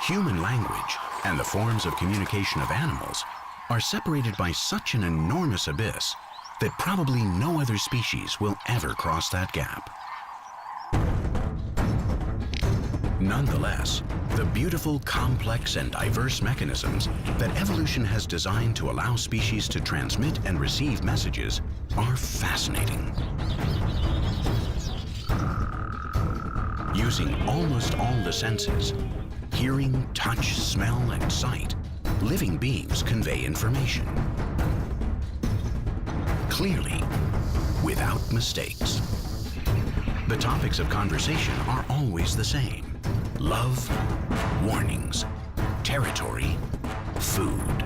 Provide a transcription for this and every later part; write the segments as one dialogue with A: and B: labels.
A: Human language and the forms of communication of animals are separated by such an enormous abyss that probably no other species will ever cross that gap. Nonetheless, the beautiful, complex, and diverse mechanisms that evolution has designed to allow species to transmit and receive messages are fascinating. Using almost all the senses, hearing, touch, smell, and sight, living beings convey information. Clearly, without mistakes. The topics of conversation are always the same: love, warnings, territory, food.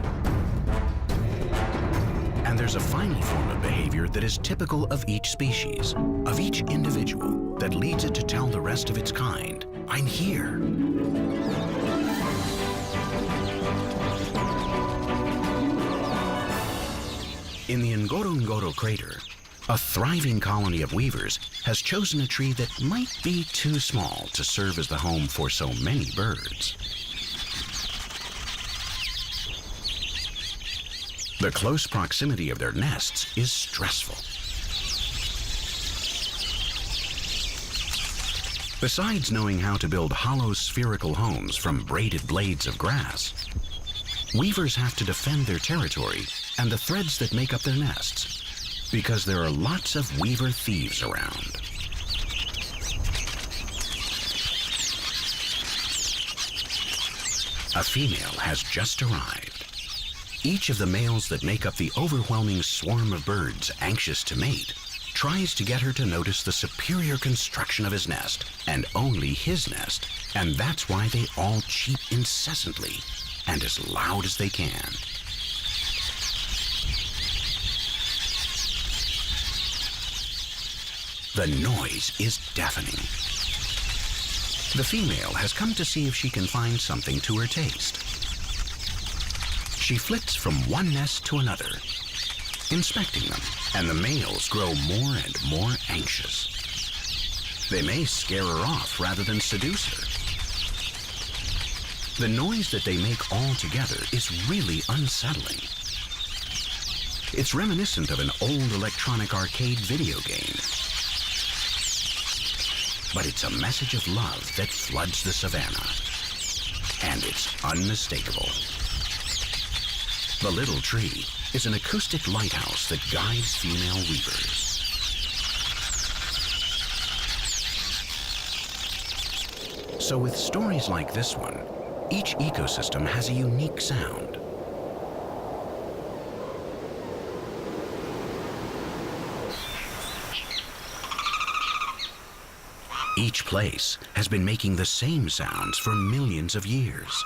A: And there's a final form of behavior that is typical of each species, of each individual, that leads it to tell the rest of its kind, "I'm here." In the Ngorongoro crater, a thriving colony of weavers has chosen a tree that might be too small to serve as the home for so many birds. The close proximity of their nests is stressful. Besides knowing how to build hollow spherical homes from braided blades of grass, weavers have to defend their territory and the threads that make up their nests, because there are lots of weaver thieves around. A female has just arrived. Each of the males that make up the overwhelming swarm of birds anxious to mate tries to get her to notice the superior construction of his nest, and only his nest, and that's why they all cheep incessantly and as loud as they can. The noise is deafening. The female has come to see if she can find something to her taste. She flits from one nest to another, inspecting them, and the males grow more and more anxious. They may scare her off rather than seduce her. The noise that they make all together is really unsettling. It's reminiscent of an old electronic arcade video game. But it's a message of love that floods the savannah. And it's unmistakable. The little tree is an acoustic lighthouse that guides female weavers. So with stories like this one, each ecosystem has a unique sound. Each place has been making the same sounds for millions of years.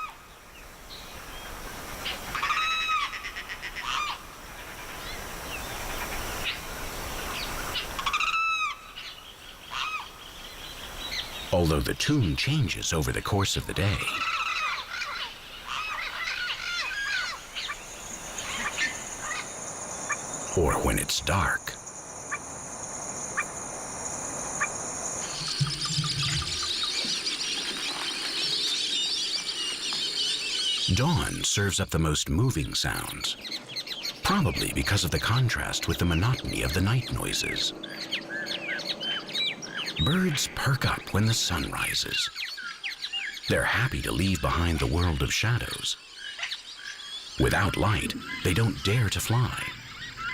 A: Although the tune changes over the course of the day. Or when it's dark. Dawn serves up the most moving sounds, probably because of the contrast with the monotony of the night noises. Birds perk up when the sun rises. They're happy to leave behind the world of shadows. Without light, they don't dare to fly,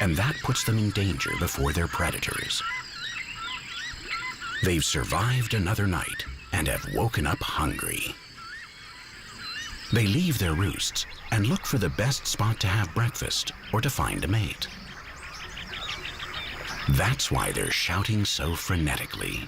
A: and that puts them in danger before their predators. They've survived another night and have woken up hungry. They leave their roosts and look for the best spot to have breakfast or to find a mate. That's why they're shouting so frenetically.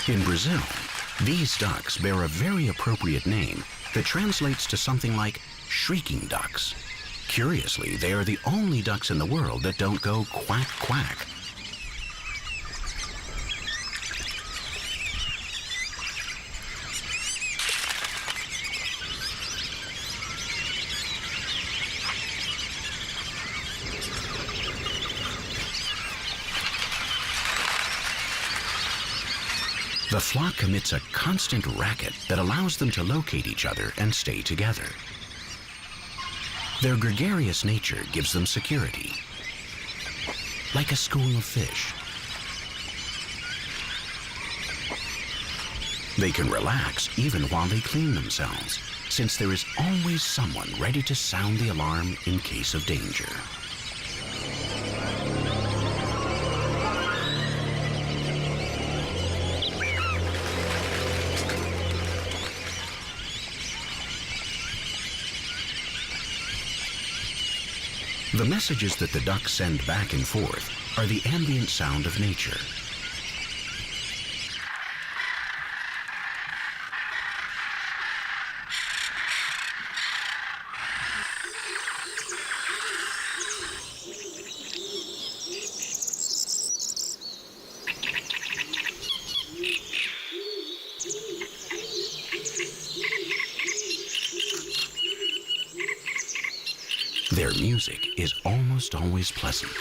A: In Brazil, These ducks bear a very appropriate name that translates to something like shrieking ducks. Curiously, they are the only ducks in the world that don't go quack, quack. The flock commits a constant racket that allows them to locate each other and stay together. Their gregarious nature gives them security, like a school of fish. They can relax even while they clean themselves, since there is always someone ready to sound the alarm in case of danger. The messages that the ducks send back and forth are the ambient sound of nature. Their music is almost always pleasant.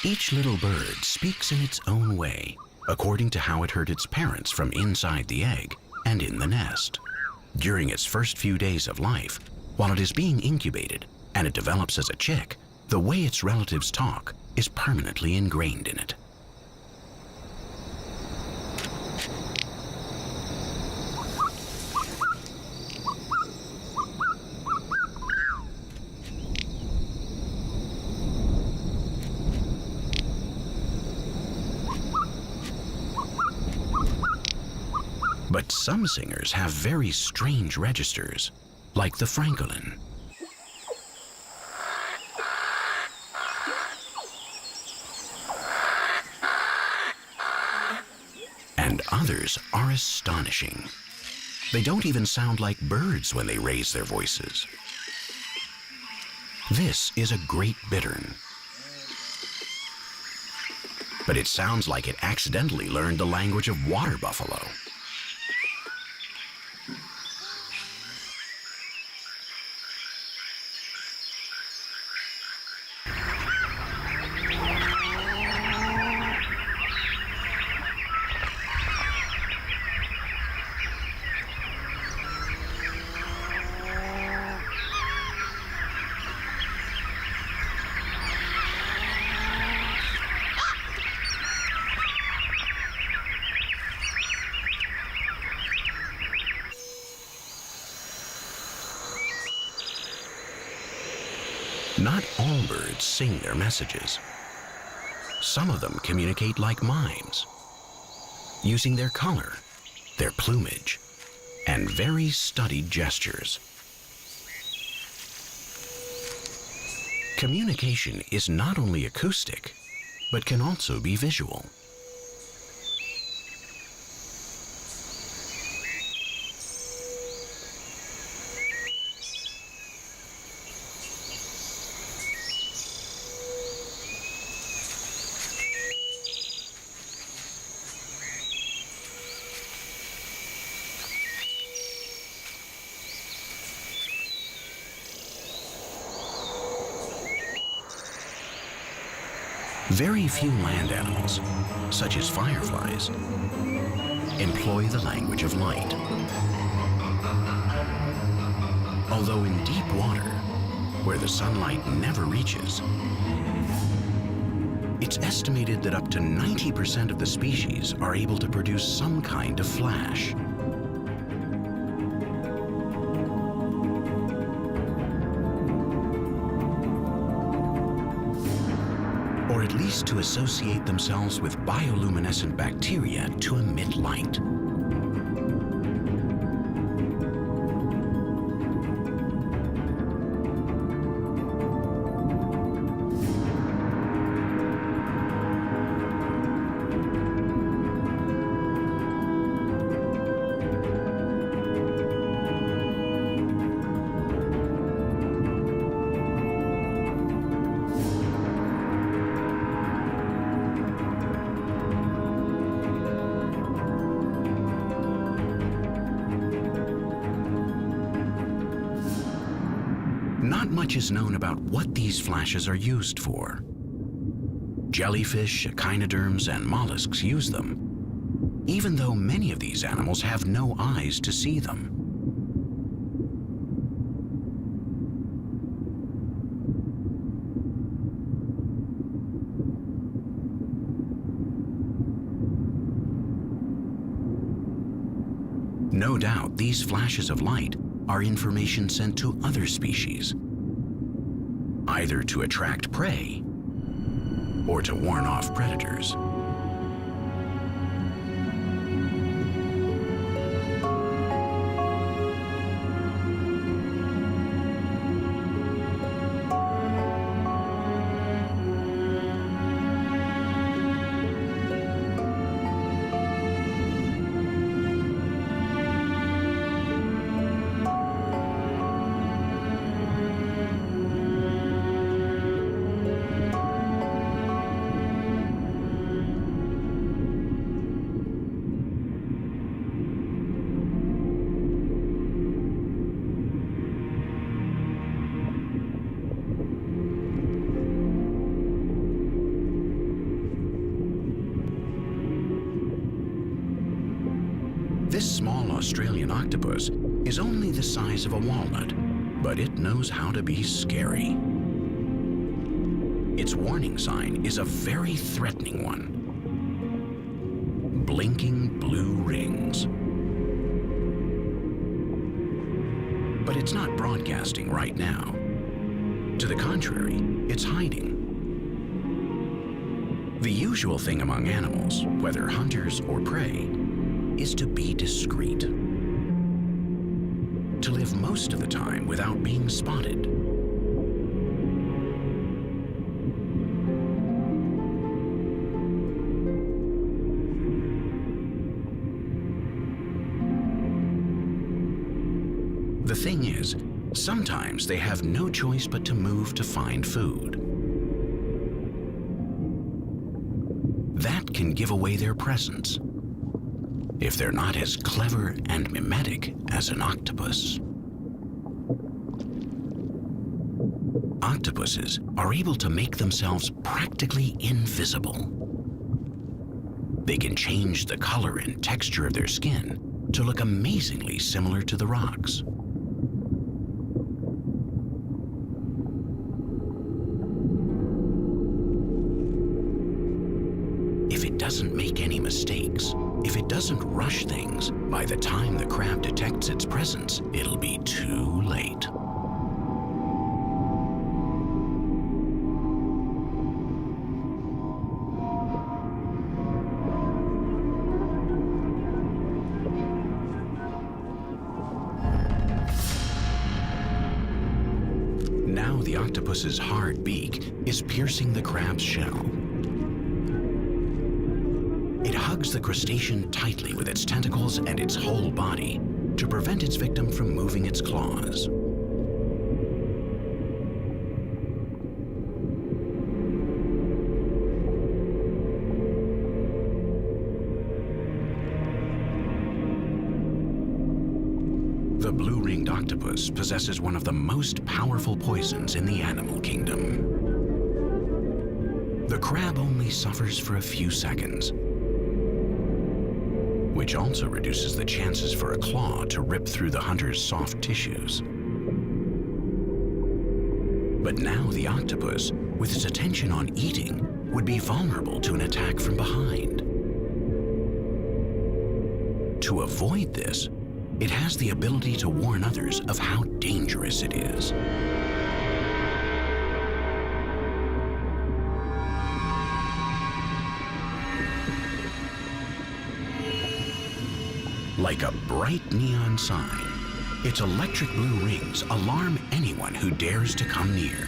A: Each little bird speaks in its own way, according to how it heard its parents from inside the egg and in the nest. During its first few days of life, while it is being incubated and it develops as a chick, the way its relatives talk is permanently ingrained in it. But some singers have very strange registers, like the francolin. And others are astonishing. They don't even sound like birds when they raise their voices. This is a great bittern. But it sounds like it accidentally learned the language of water buffalo. Not all birds sing their messages. Some of them communicate like mimes, using their color, their plumage, and very studied gestures. Communication is not only acoustic, but can also be visual. Very few land animals, such as fireflies, employ the language of light. Although in deep water, where the sunlight never reaches, it's estimated that up to 90% of the species are able to produce some kind of flash. Or at least to associate themselves with bioluminescent bacteria to emit light. much is known about what these flashes are used for. Jellyfish, echinoderms, and mollusks use them, even though many of these animals have no eyes to see them. No doubt these flashes of light are information sent to other species, either to attract prey or to warn off predators. This small Australian octopus is only the size of a walnut, but it knows how to be scary. Its warning sign is a very threatening one: blinking blue rings. But it's not broadcasting right now. To the contrary, it's hiding. The usual thing among animals, whether hunters or prey, is to be discreet, to live most of the time without being spotted. The thing is, sometimes they have no choice but to move to find food. That can give away their presence if they're not as clever and mimetic as an octopus. Octopuses are able to make themselves practically invisible. They can change the color and texture of their skin to look amazingly similar to the rocks. If it doesn't make any mistakes, if it doesn't rush things, by the time the crab detects its presence, it'll be too late. Now the octopus's hard beak is piercing the crab's shell. It hugs the crustacean tightly with its tentacles and its whole body to prevent its victim from moving its claws. The blue-ringed octopus possesses one of the most powerful poisons in the animal kingdom. The crab only suffers for a few seconds, which also reduces the chances for a claw to rip through the hunter's soft tissues. But now the octopus, with its attention on eating, would be vulnerable to an attack from behind. To avoid this, it has the ability to warn others of how dangerous it is. Like a bright neon sign, its electric blue rings alarm anyone who dares to come near.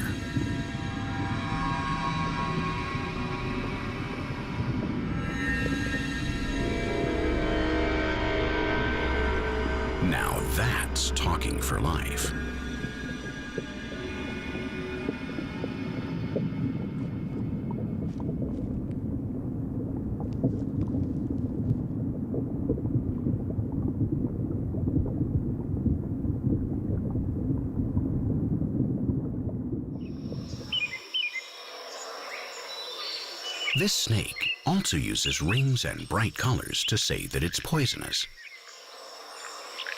A: Now that's talking for life. This snake also uses rings and bright colors to say that it's poisonous.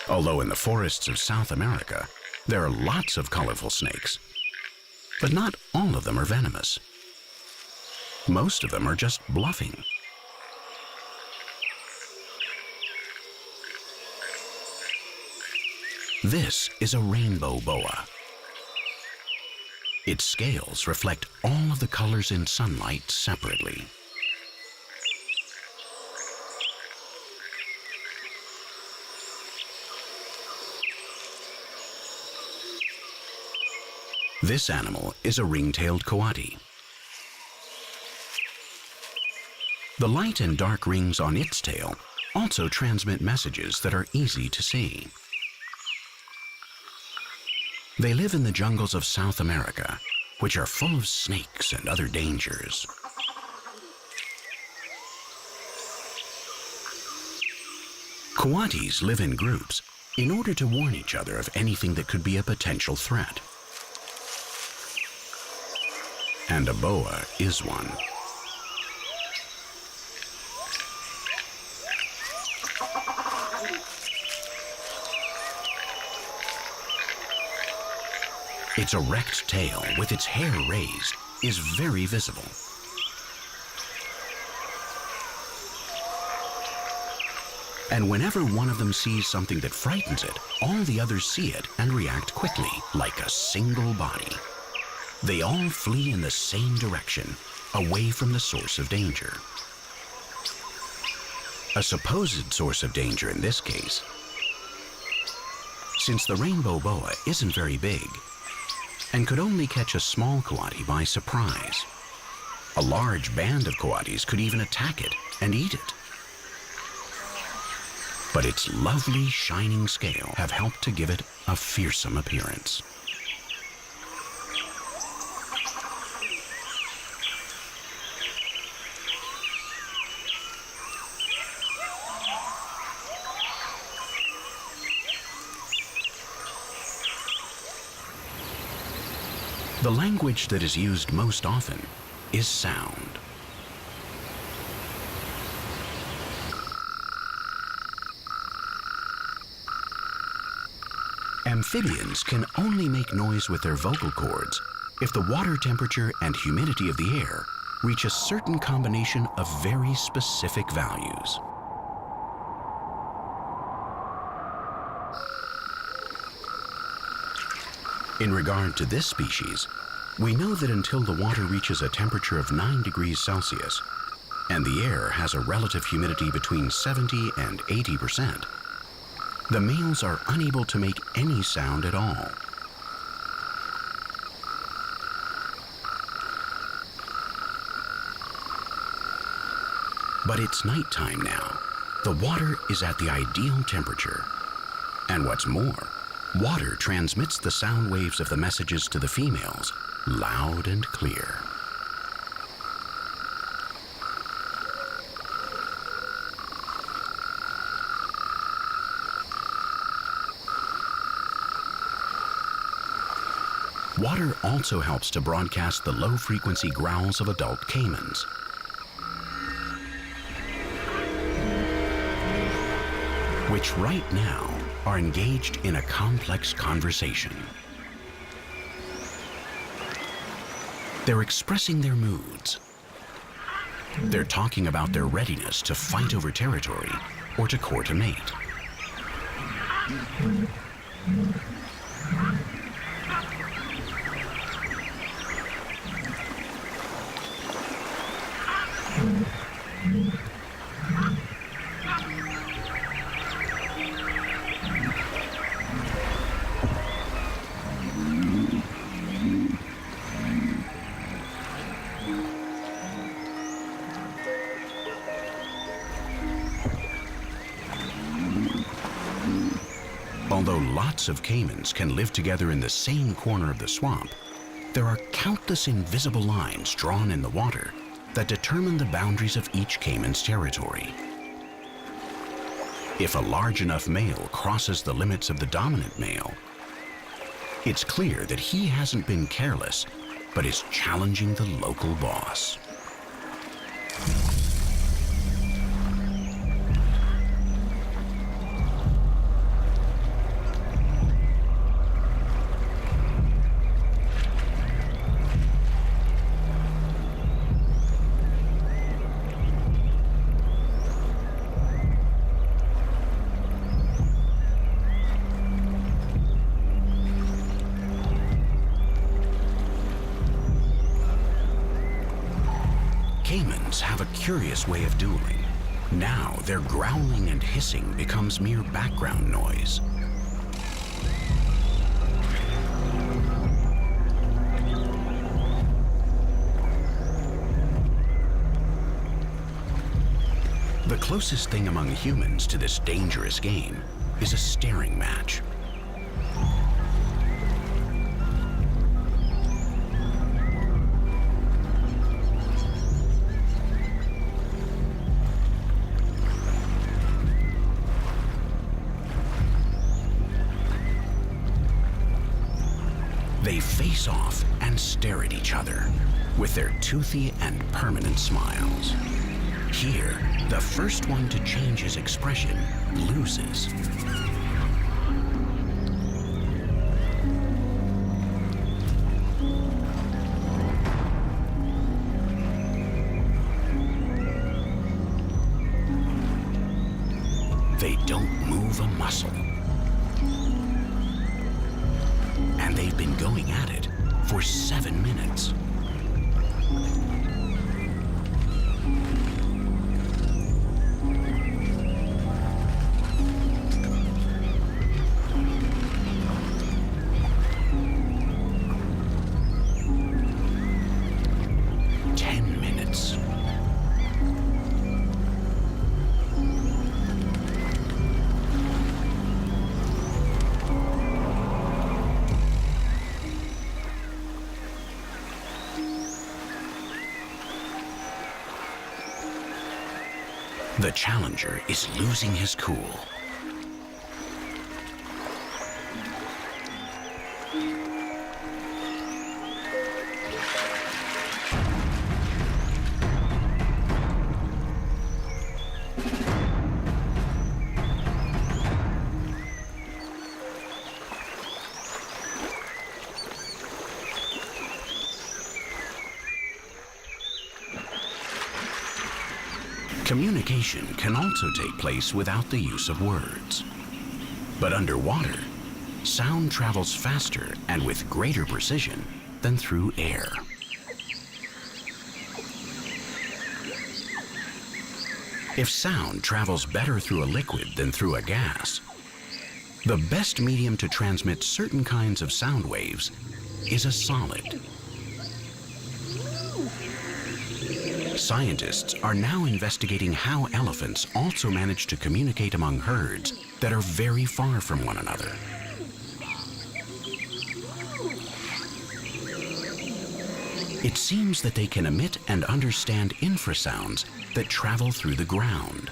A: Although in the forests of South America, there are lots of colorful snakes, but not all of them are venomous. Most of them are just bluffing. This is a rainbow boa. Its scales reflect all of the colors in sunlight separately. This animal is a ring-tailed coati. The light and dark rings on its tail also transmit messages that are easy to see. They live in the jungles of South America, which are full of snakes and other dangers. Coatis live in groups in order to warn each other of anything that could be a potential threat. And a boa is one. Its erect tail, with its hair raised, is very visible. And whenever one of them sees something that frightens it, all the others see it and react quickly, like a single body. They all flee in the same direction, away from the source of danger. A supposed source of danger in this case, since the rainbow boa isn't very big and could only catch a small coati by surprise. A large band of coatis could even attack it and eat it. But its lovely shining scale have helped to give it a fearsome appearance. The language that is used most often is sound. Amphibians can only make noise with their vocal cords if the water temperature and humidity of the air reach a certain combination of very specific values. In regard to this species, we know that until the water reaches a temperature of 9 degrees Celsius and the air has a relative humidity between 70 and 80%, the males are unable to make any sound at all. But it's nighttime now. The water is at the ideal temperature. And what's more, water transmits the sound waves of the messages to the females loud and clear. Water also helps to broadcast the low-frequency growls of adult caimans. Which right now are engaged in a complex conversation. They're expressing their moods. They're talking about their readiness to fight over territory or to court a mate. Although lots of caimans can live together in the same corner of the swamp, there are countless invisible lines drawn in the water that determine the boundaries of each caiman's territory. If a large enough male crosses the limits of the dominant male, it's clear that he hasn't been careless, but is challenging the local boss. Caimans have a curious way of dueling. Now their growling and hissing becomes mere background noise. The closest thing among humans to this dangerous game is a staring match. They face off and stare at each other with their toothy and permanent smiles. Here, the first one to change his expression loses. They don't move a muscle. And they've been going at it for 7 minutes. The challenger is losing his cool. Communication can also take place without the use of words. But underwater, sound travels faster and with greater precision than through air. If sound travels better through a liquid than through a gas, the best medium to transmit certain kinds of sound waves is a solid. Scientists are now investigating how elephants also manage to communicate among herds that are very far from one another. It seems that they can emit and understand infrasounds that travel through the ground.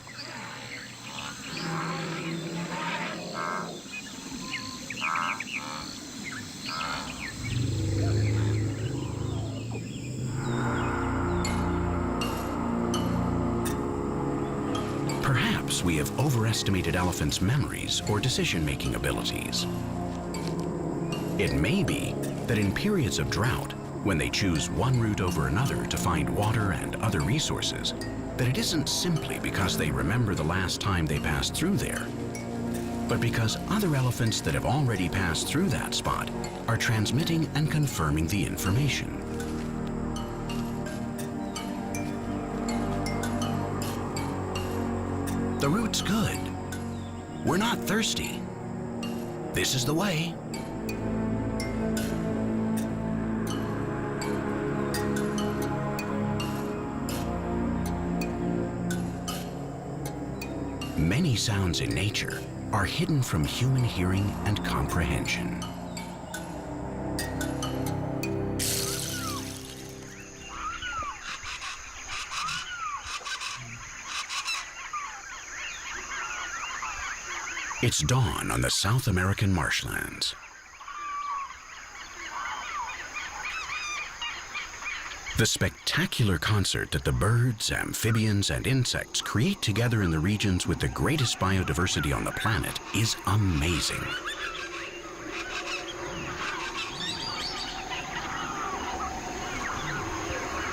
A: Perhaps we have overestimated elephants' memories or decision-making abilities. It may be that in periods of drought, when they choose one route over another to find water and other resources, that it isn't simply because they remember the last time they passed through there, but because other elephants that have already passed through that spot are transmitting and confirming the information. The route's good. We're not thirsty. This is the way. Many sounds in nature are hidden from human hearing and comprehension. It's dawn on the South American marshlands. The spectacular concert that the birds, amphibians, and insects create together in the regions with the greatest biodiversity on the planet is amazing.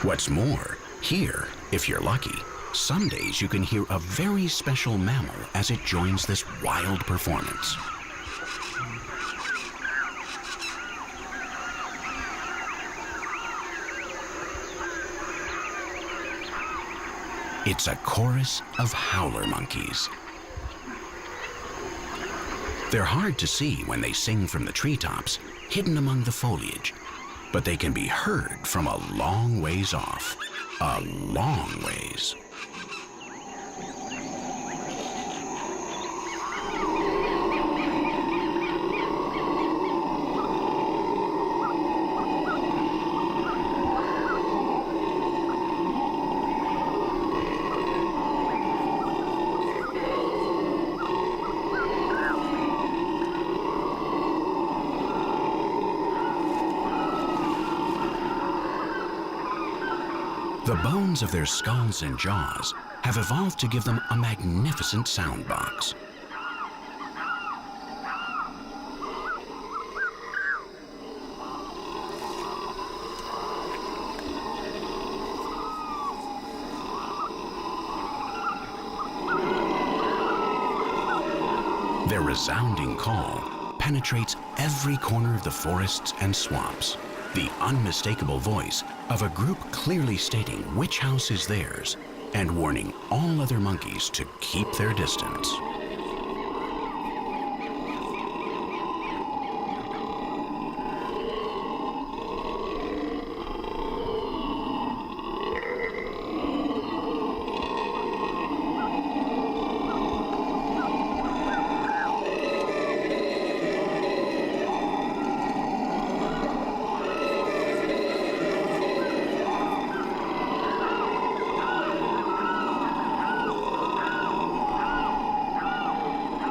A: What's more, here, if you're lucky, some days you can hear a very special mammal as it joins this wild performance. It's a chorus of howler monkeys. They're hard to see when they sing from the treetops, hidden among the foliage, but they can be heard from a long ways off. A long ways. The bones of their skulls and jaws have evolved to give them a magnificent sound box. Their resounding call penetrates every corner of the forests and swamps. The unmistakable voice of a group clearly stating which house is theirs and warning all other monkeys to keep their distance.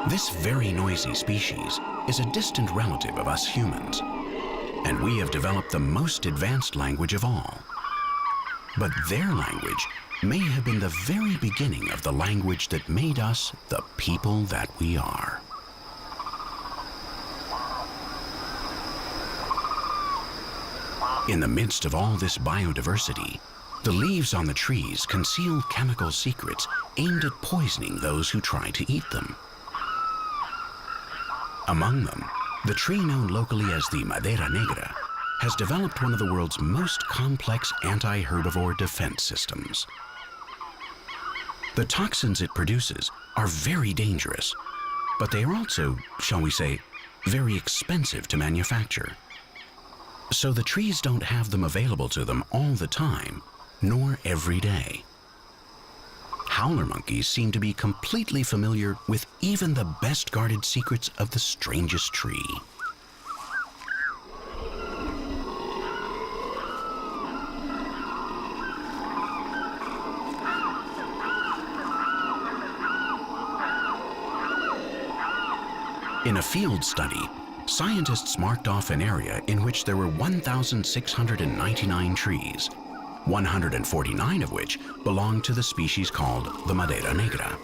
A: This very noisy species is a distant relative of us humans, and we have developed the most advanced language of all. But their language may have been the very beginning of the language that made us the people that we are. In the midst of all this biodiversity, the leaves on the trees conceal chemical secrets aimed at poisoning those who try to eat them. Among them, the tree known locally as the Madera Negra has developed one of the world's most complex anti-herbivore defense systems. The toxins it produces are very dangerous, but they are also, shall we say, very expensive to manufacture. So the trees don't have them available to them all the time, nor every day. Howler monkeys seem to be completely familiar with even the best guarded secrets of the strangest tree. In a field study, scientists marked off an area in which there were 1,699 trees, 149 of which belong to the species called the Madera Negra.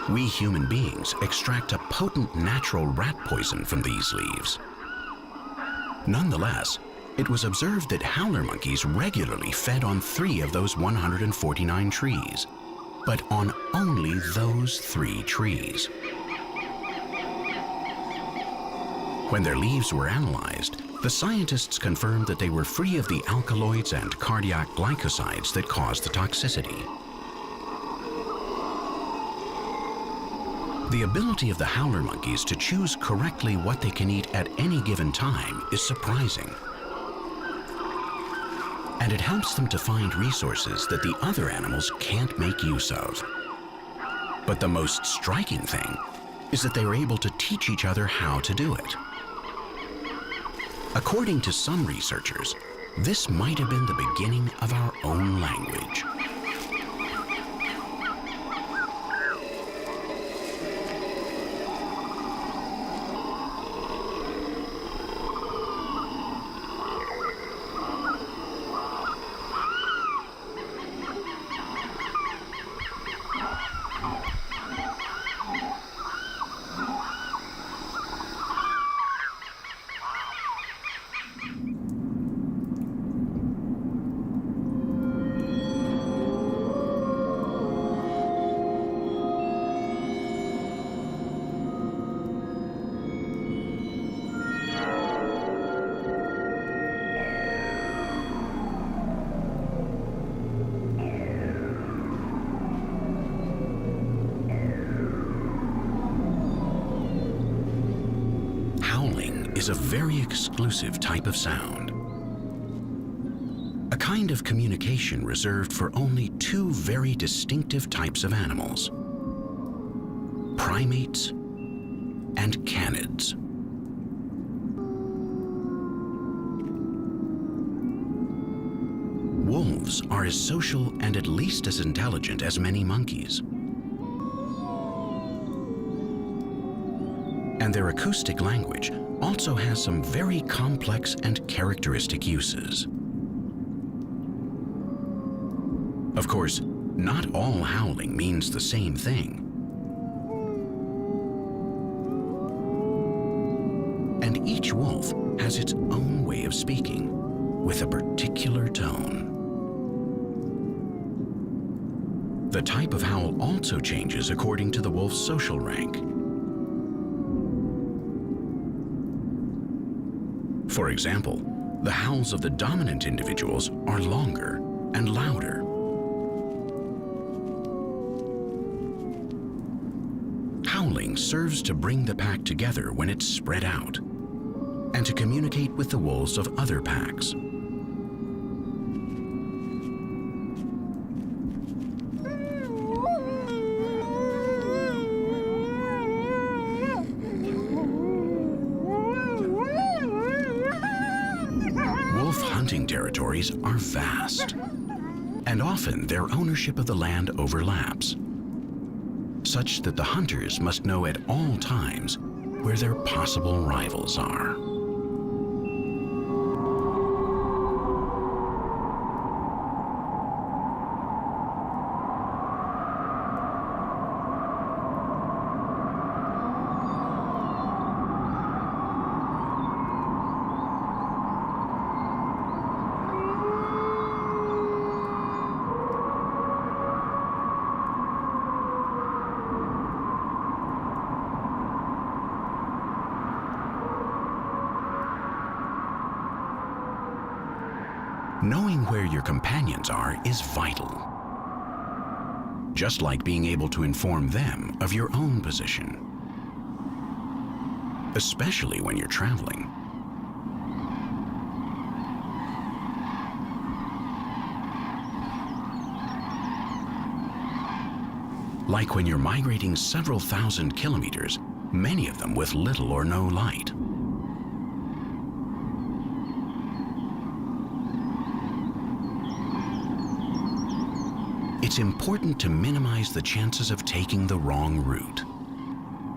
A: We human beings extract a potent natural rat poison from these leaves. Nonetheless, it was observed that howler monkeys regularly fed on 3 of those 149 trees, but on only those 3 trees. When their leaves were analyzed, the scientists confirmed that they were free of the alkaloids and cardiac glycosides that cause the toxicity. The ability of the howler monkeys to choose correctly what they can eat at any given time is surprising. And it helps them to find resources that the other animals can't make use of. But the most striking thing is that they were able to teach each other how to do it. According to some researchers, this might have been the beginning of our own language. is a very exclusive type of sound. A kind of communication reserved for only two very distinctive types of animals: primates and canids. Wolves are as social and at least as intelligent as many monkeys. And their acoustic language also has some very complex and characteristic uses. Of course, not all howling means the same thing. And each wolf has its own way of speaking, with a particular tone. The type of howl also changes according to the wolf's social rank. For example, the howls of the dominant individuals are longer and louder. Howling serves to bring the pack together when it's spread out, and to communicate with the wolves of other packs. Wolf hunting territories are vast, and often their ownership of the land overlaps, such that the hunters must know at all times where their possible rivals are. Knowing where your companions are is vital, just like being able to inform them of your own position, especially when you're traveling. Like when you're migrating several thousand kilometers, many of them with little or no light. It's important to minimize the chances of taking the wrong route.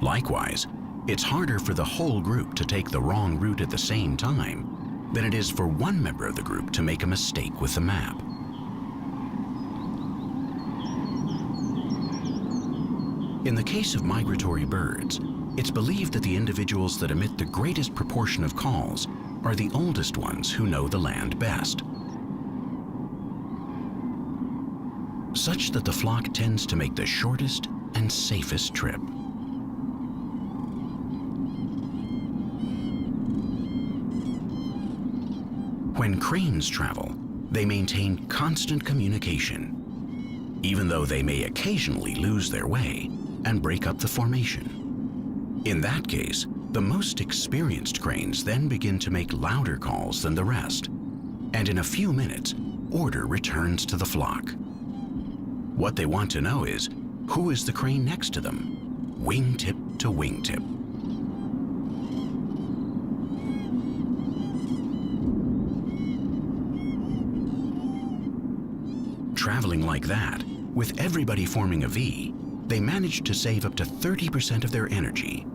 A: Likewise, it's harder for the whole group to take the wrong route at the same time than it is for one member of the group to make a mistake with the map. In the case of migratory birds, it's believed that the individuals that emit the greatest proportion of calls are the oldest ones who know the land best, such that the flock tends to make the shortest and safest trip. When cranes travel, they maintain constant communication, even though they may occasionally lose their way and break up the formation. In that case, the most experienced cranes then begin to make louder calls than the rest, and in a few minutes, order returns to the flock. What they want to know is, who is the crane next to them, wingtip to wingtip. Traveling like that, with everybody forming a V, they manage to save up to 30% of their energy,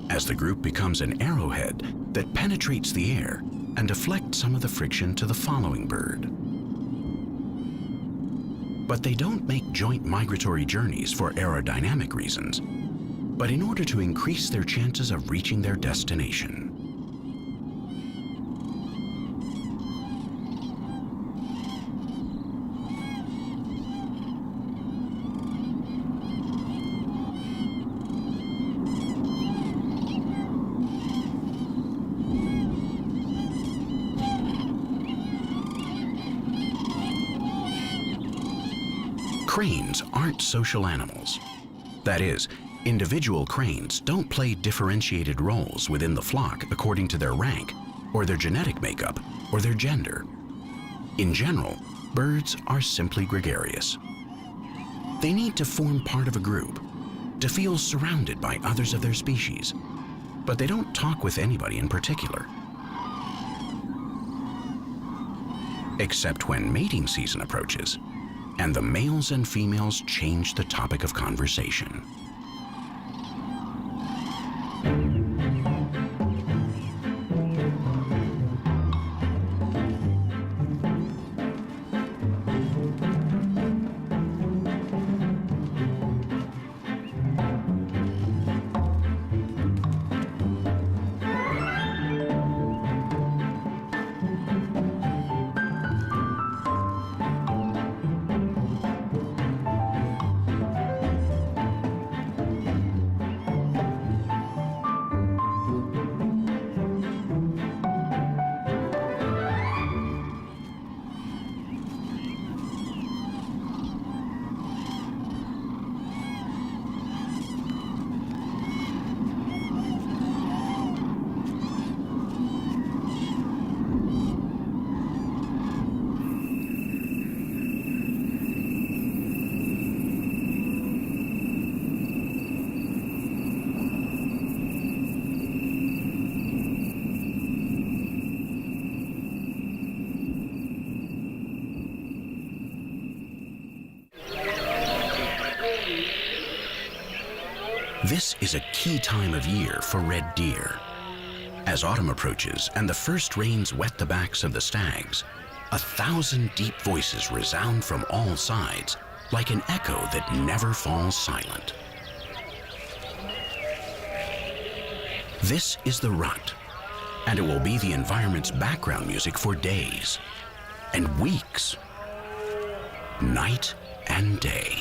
A: as the group becomes an arrowhead that penetrates the air and deflects some of the friction to the following bird. But they don't make joint migratory journeys for aerodynamic reasons, but in order to increase their chances of reaching their destination. Cranes aren't social animals. That is, Individual cranes don't play differentiated roles within the flock according to their rank, or their genetic makeup, or their gender. In general, birds are simply gregarious. They need to form part of a group, to feel surrounded by others of their species, but they don't talk with anybody in particular. Except when mating season approaches, and the males and females change the topic of conversation. This is a key time of year for red deer. As autumn approaches and the first rains wet the backs of the stags, 1,000 deep voices resound from all sides like an echo that never falls silent. This is the rut, and it will be the environment's background music for days and weeks, night and day.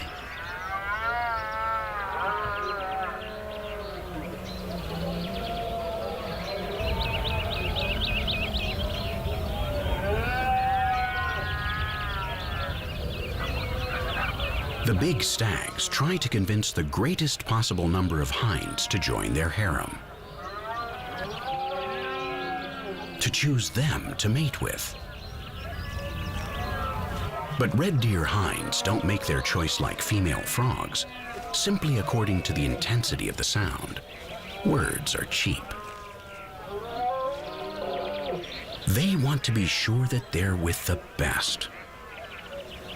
A: The big stags try to convince the greatest possible number of hinds to join their harem, to choose them to mate with. But red deer hinds don't make their choice like female frogs, simply according to the intensity of the sound. Words are cheap. They want to be sure that they're with the best.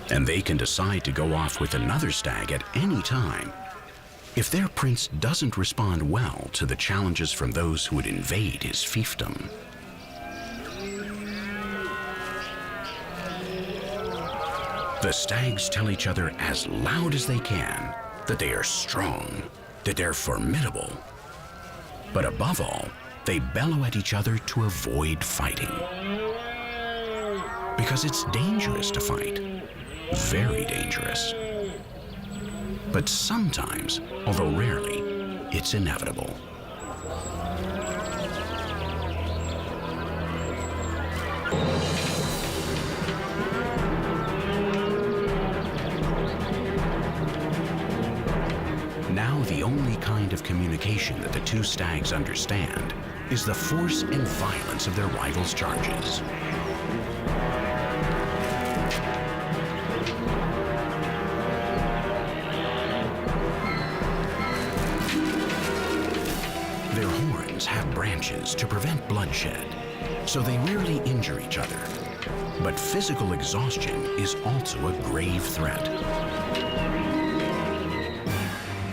A: And they can decide to go off with another stag at any time if their prince doesn't respond well to the challenges from those who would invade his fiefdom. The stags tell each other as loud as they can that they are strong, that they're formidable. But above all, they bellow at each other to avoid fighting. Because it's dangerous to fight. Very dangerous. But sometimes, although rarely, it's inevitable. Now the only kind of communication that the two stags understand is the force and violence of their rivals' charges. Their horns have branches to prevent bloodshed, so they rarely injure each other. But physical exhaustion is also a grave threat.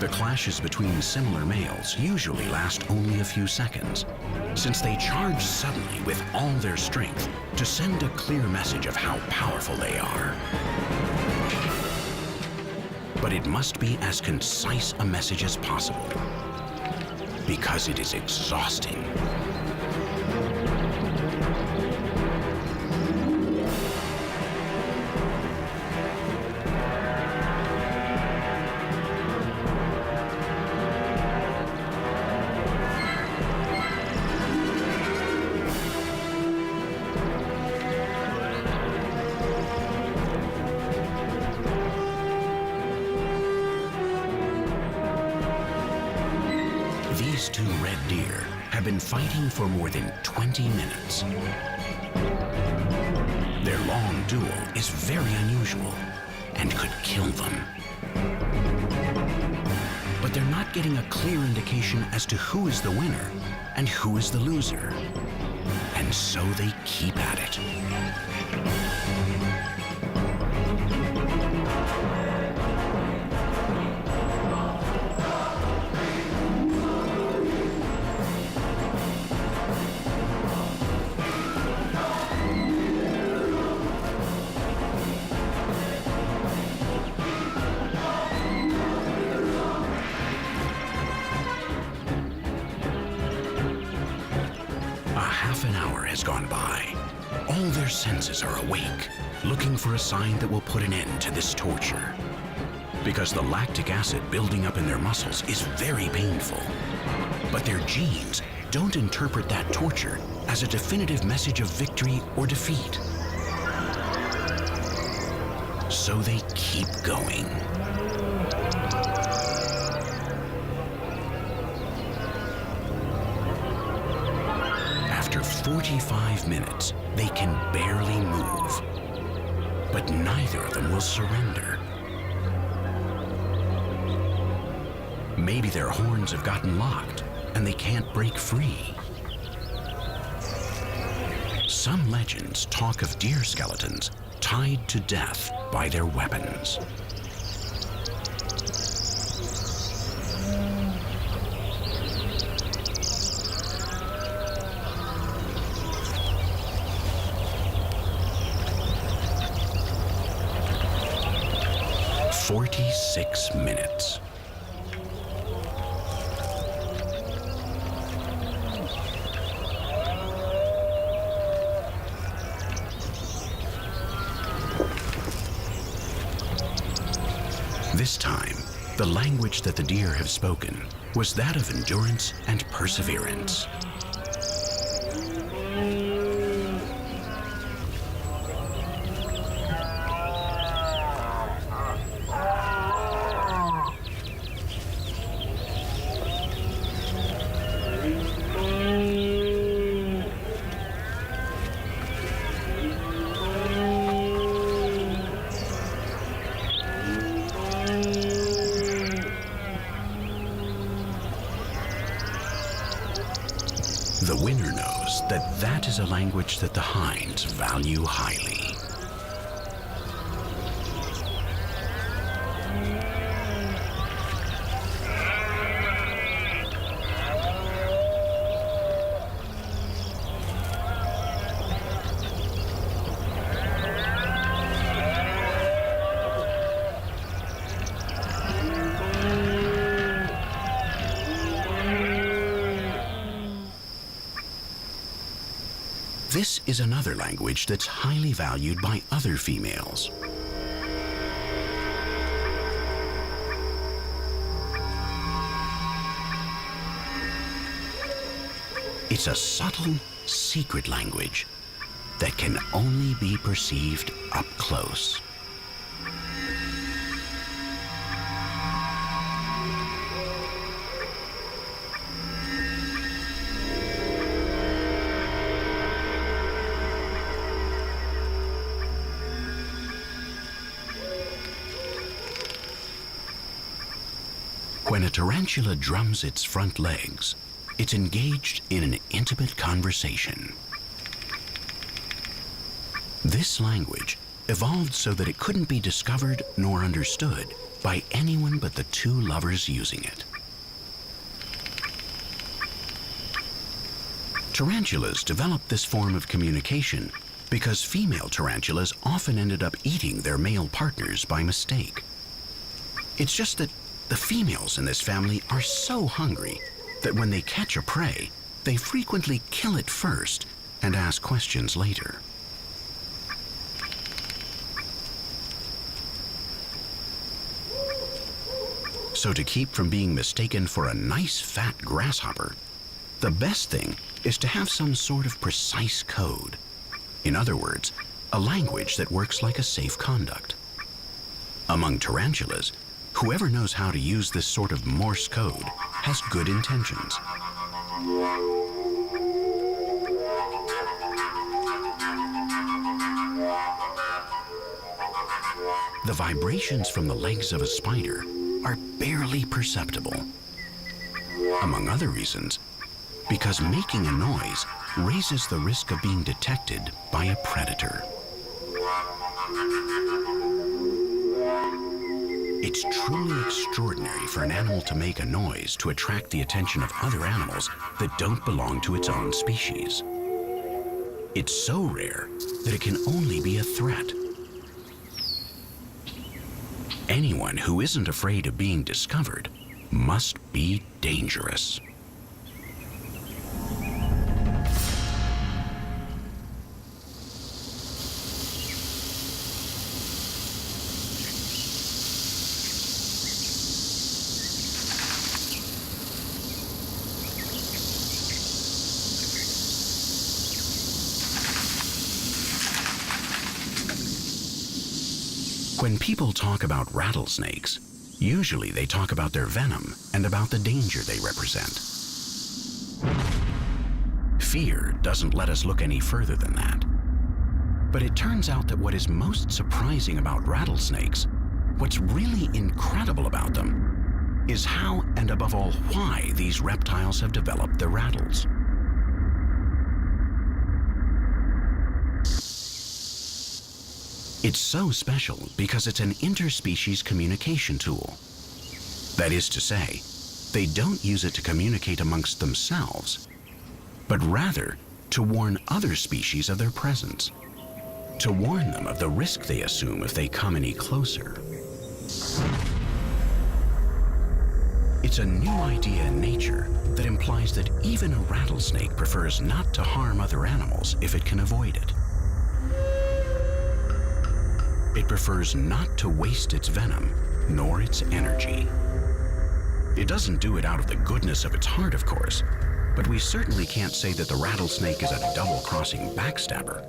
A: The clashes between similar males usually last only a few seconds, since they charge suddenly with all their strength to send a clear message of how powerful they are. But it must be as concise a message as possible, because it is exhausting. These two red deer have been fighting for more than 20 minutes. Their long duel is very unusual and could kill them. But they're not getting a clear indication as to who is the winner and who is the loser. And so they keep at it. Half an hour has gone by. All their senses are awake, looking for a sign that will put an end to this torture. Because the lactic acid building up in their muscles is very painful. But their genes don't interpret that torture as a definitive message of victory or defeat. So they keep going. After 45 minutes, they can barely move. But neither of them will surrender. Maybe their horns have gotten locked and they can't break free. Some legends talk of deer skeletons tied to death by their weapons. "46 minutes. This time, the language that the deer have spoken was that of endurance and perseverance. The winner knows that that is a language that the hinds value highly. This is another language that's highly valued by other females. It's a subtle, secret language that can only be perceived up close. When a tarantula drums its front legs, it's engaged in an intimate conversation. This language evolved so that it couldn't be discovered nor understood by anyone but the two lovers using it. Tarantulas developed this form of communication because female tarantulas often ended up eating their male partners by mistake. It's just that the females in this family are so hungry that when they catch a prey, they frequently kill it first and ask questions later. So to keep from being mistaken for a nice fat grasshopper, the best thing is to have some sort of precise code. In other words, a language that works like a safe conduct. Among tarantulas, Whoever knows how to use this sort of Morse code has good intentions. The vibrations from the legs of a spider are barely perceptible. Among other reasons, because making a noise raises the risk of being detected by a predator. It's truly extraordinary for an animal to make a noise to attract the attention of other animals that don't belong to its own species. It's so rare that it can only be a threat. Anyone who isn't afraid of being discovered must be dangerous. When people talk about rattlesnakes, usually they talk about their venom and about the danger they represent. Fear doesn't let us look any further than that. But it turns out that what is most surprising about rattlesnakes, what's really incredible about them, is how and above all why these reptiles have developed their rattles. It's so special because it's an interspecies communication tool. That is to say, they don't use it to communicate amongst themselves, but rather to warn other species of their presence, to warn them of the risk they assume if they come any closer. It's a new idea in nature that implies that even a rattlesnake prefers not to harm other animals if it can avoid it. It prefers not to waste its venom, nor its energy. It doesn't do it out of the goodness of its heart, of course, but we certainly can't say that the rattlesnake is a double-crossing backstabber.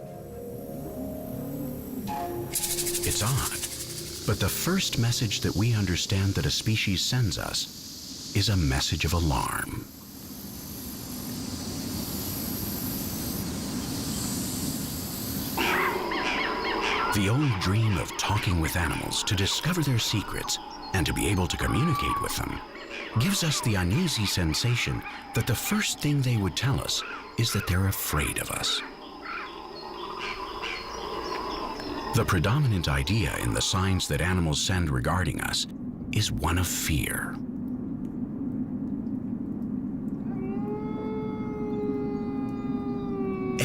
A: It's odd, but the first message that we understand that a species sends us is a message of alarm. The old dream of talking with animals to discover their secrets and to be able to communicate with them gives us the uneasy sensation that the first thing they would tell us is that they're afraid of us. The predominant idea in the signs that animals send regarding us is one of fear.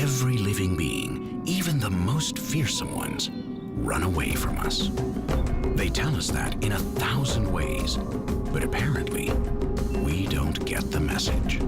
A: Every living being, even the most fearsome ones, run away from us. They tell us that in 1,000 ways, but apparently, we don't get the message.